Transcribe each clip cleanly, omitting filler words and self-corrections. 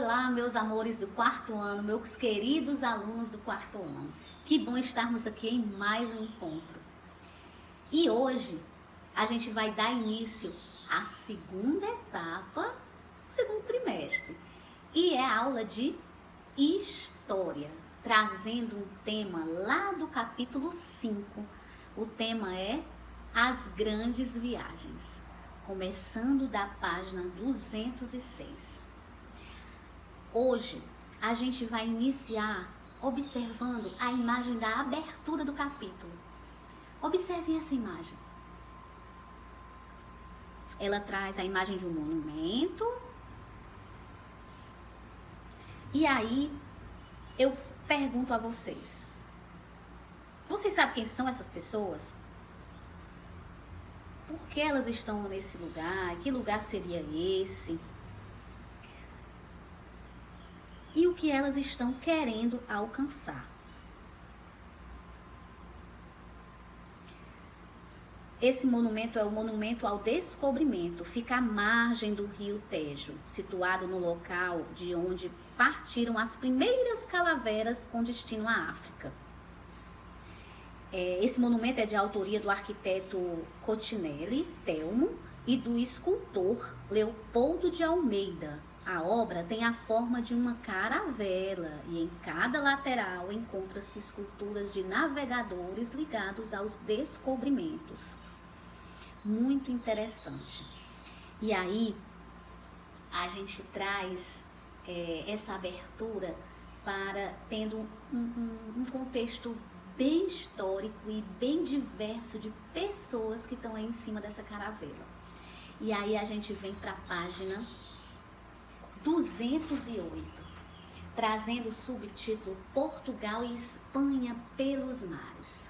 Olá, meus amores do quarto ano, meus queridos alunos do quarto ano. Que bom estarmos aqui em mais um encontro. E hoje a gente vai dar início à segunda etapa do segundo trimestre. E é a aula de História, trazendo um tema lá do capítulo 5. O tema é As Grandes Viagens, começando da página 206. Hoje a gente vai iniciar observando a imagem da abertura do capítulo. Observem essa imagem. Ela traz a imagem de um monumento. E aí eu pergunto a vocês: vocês sabem quem são essas pessoas? Por que elas estão nesse lugar? Que lugar seria esse? E o que elas estão querendo alcançar? Esse monumento é o Monumento ao Descobrimento, fica à margem do rio Tejo, situado no local de onde partiram as primeiras calaveras com destino à África. Esse monumento é de autoria do arquiteto Cotinelli Telmo e do escultor Leopoldo de Almeida. A obra tem a forma de uma caravela e em cada lateral encontra-se esculturas de navegadores ligados aos descobrimentos. Muito interessante. E aí a gente traz essa abertura para tendo um contexto bem histórico e bem diverso de pessoas que estão aí em cima dessa caravela. E aí a gente vem para a página 208, trazendo o subtítulo Portugal e Espanha pelos mares.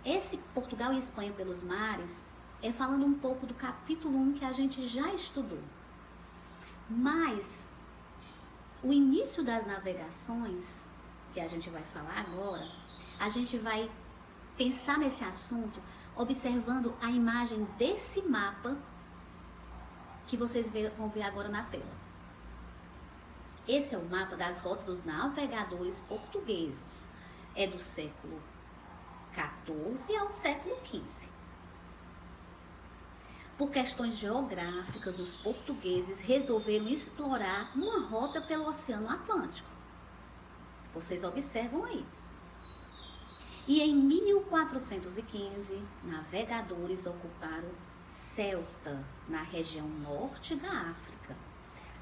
Esse Portugal e Espanha pelos mares é falando um pouco do capítulo 1 que a gente já estudou. Mas o início das navegações, que a gente vai falar agora, a gente vai pensar nesse assunto observando a imagem desse mapa que vocês vão ver agora na tela. Esse é o mapa das rotas dos navegadores portugueses. É do século XIV ao século XV. Por questões geográficas, os portugueses resolveram explorar uma rota pelo Oceano Atlântico. Vocês observam aí. E em 1415, navegadores ocuparam Ceuta, na região norte da África.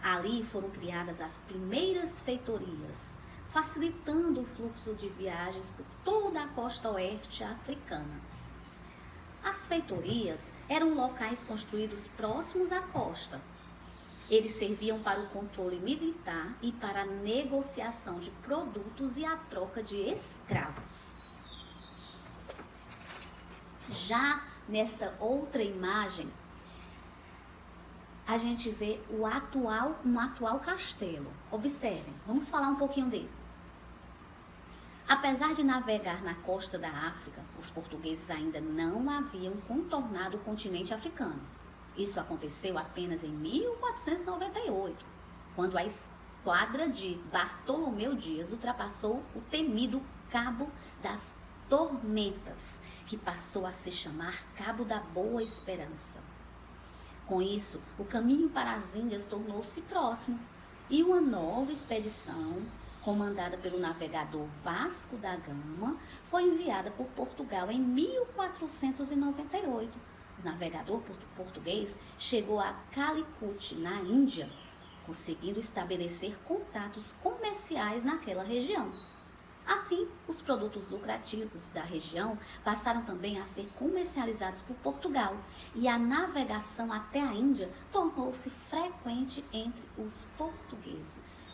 Ali foram criadas as primeiras feitorias, facilitando o fluxo de viagens por toda a costa oeste africana. As feitorias eram locais construídos próximos à costa. Eles serviam para o controle militar e para a negociação de produtos e a troca de escravos. Já nessa outra imagem, a gente vê um atual castelo. Observem, vamos falar um pouquinho dele. Apesar de navegar na costa da África, os portugueses ainda não haviam contornado o continente africano. Isso aconteceu apenas em 1498, quando a esquadra de Bartolomeu Dias ultrapassou o temido Cabo das Tormentas, que passou a se chamar Cabo da Boa Esperança. Com isso, o caminho para as Índias tornou-se próximo e uma nova expedição, comandada pelo navegador Vasco da Gama, foi enviada por Portugal em 1498. O navegador português chegou a Calicut, na Índia, conseguindo estabelecer contatos comerciais naquela região. Assim, os produtos lucrativos da região passaram também a ser comercializados por Portugal e a navegação até a Índia tornou-se frequente entre os portugueses.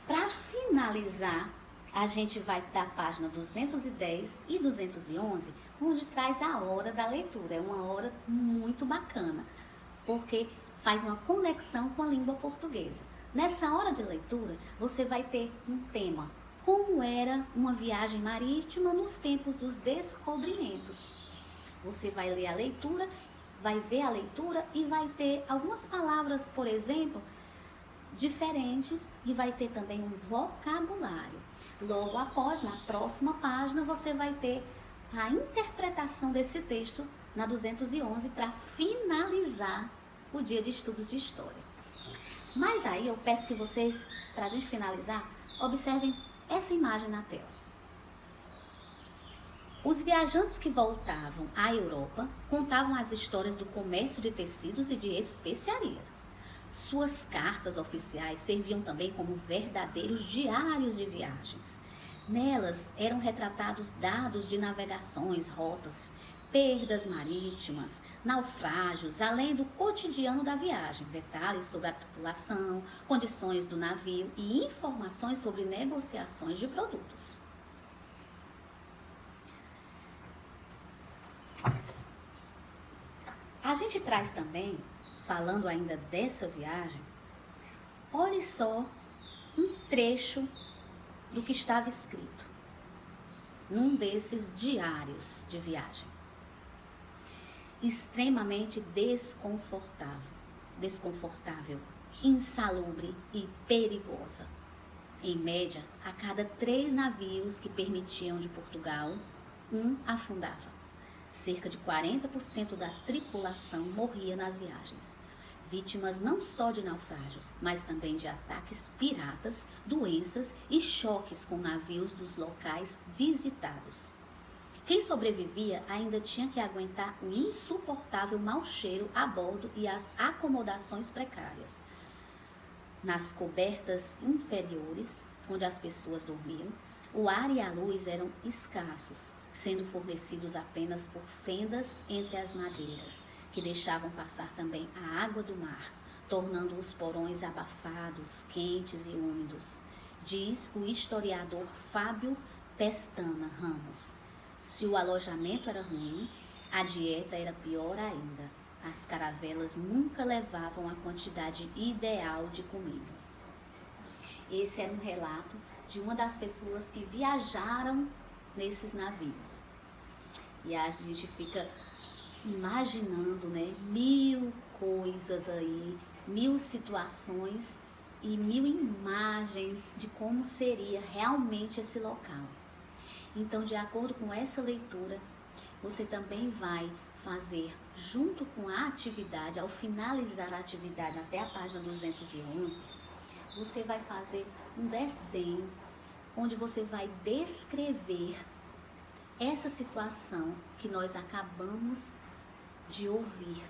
Para finalizar, a gente vai da página 210 e 211, onde traz a hora da leitura. É uma hora muito bacana, porque faz uma conexão com a língua portuguesa. Nessa hora de leitura, você vai ter um tema: como era uma viagem marítima nos tempos dos descobrimentos. Você vai ler a leitura vai ver a leitura e vai ter algumas palavras, por exemplo, diferentes, e vai ter também um vocabulário. Logo após, na próxima página, você vai ter a interpretação desse texto na 211 para finalizar o dia de estudos de história. Mas aí eu peço que vocês, para a gente finalizar, observem essa imagem na tela. Os viajantes que voltavam à Europa contavam as histórias do comércio de tecidos e de especiarias. Suas cartas oficiais serviam também como verdadeiros diários de viagens. Nelas eram retratados dados de navegações, rotas, perdas marítimas, naufrágios, além do cotidiano da viagem, detalhes sobre a tripulação, condições do navio e informações sobre negociações de produtos. A gente traz também, falando ainda dessa viagem, olhe só um trecho do que estava escrito num desses diários de viagem. Extremamente desconfortável, insalubre e perigosa. Em média, a cada 3 navios que permitiam de Portugal, um afundava. Cerca de 40% da tripulação morria nas viagens, vítimas não só de naufrágios, mas também de ataques piratas, doenças e choques com navios dos locais visitados. Quem sobrevivia ainda tinha que aguentar o insuportável mau cheiro a bordo e as acomodações precárias. Nas cobertas inferiores, onde as pessoas dormiam, o ar e a luz eram escassos, sendo fornecidos apenas por fendas entre as madeiras, que deixavam passar também a água do mar, tornando os porões abafados, quentes e úmidos. Diz o historiador Fábio Pestana Ramos. Se o alojamento era ruim, a dieta era pior ainda. As caravelas nunca levavam a quantidade ideal de comida. Esse era um relato de uma das pessoas que viajaram nesses navios. E a gente fica imaginando, né, 1000 coisas aí, 1000 situações e 1000 imagens de como seria realmente esse local. Então, de acordo com essa leitura, você também vai fazer, junto com a atividade, ao finalizar a atividade até a página 211, você vai fazer um desenho onde você vai descrever essa situação que nós acabamos de ouvir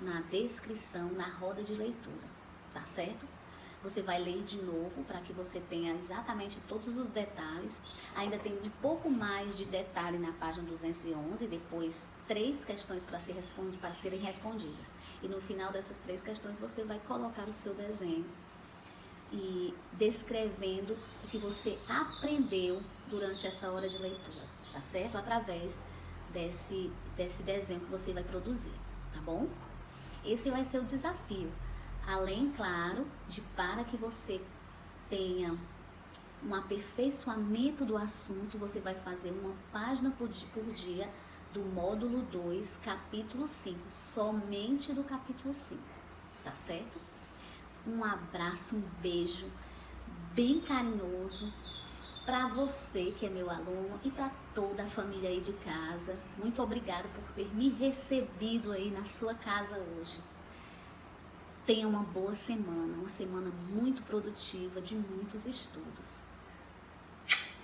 na descrição, na roda de leitura, tá certo? Você vai ler de novo para que você tenha exatamente todos os detalhes. Ainda tem um pouco mais de detalhe na página 211, depois 3 questões para serem respondidas. E no final dessas 3 questões você vai colocar o seu desenho e descrevendo o que você aprendeu durante essa hora de leitura, tá certo? Através desse desenho que você vai produzir, tá bom? Esse vai ser o desafio. Além, claro, de para que você tenha um aperfeiçoamento do assunto, você vai fazer uma página por dia do módulo 2, capítulo 5, somente do capítulo 5, tá certo? Um abraço, um beijo bem carinhoso para você que é meu aluno e para toda a família aí de casa. Muito obrigada por ter me recebido aí na sua casa hoje. Tenha uma boa semana, uma semana muito produtiva, de muitos estudos.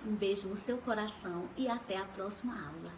Um beijo no seu coração e até a próxima aula.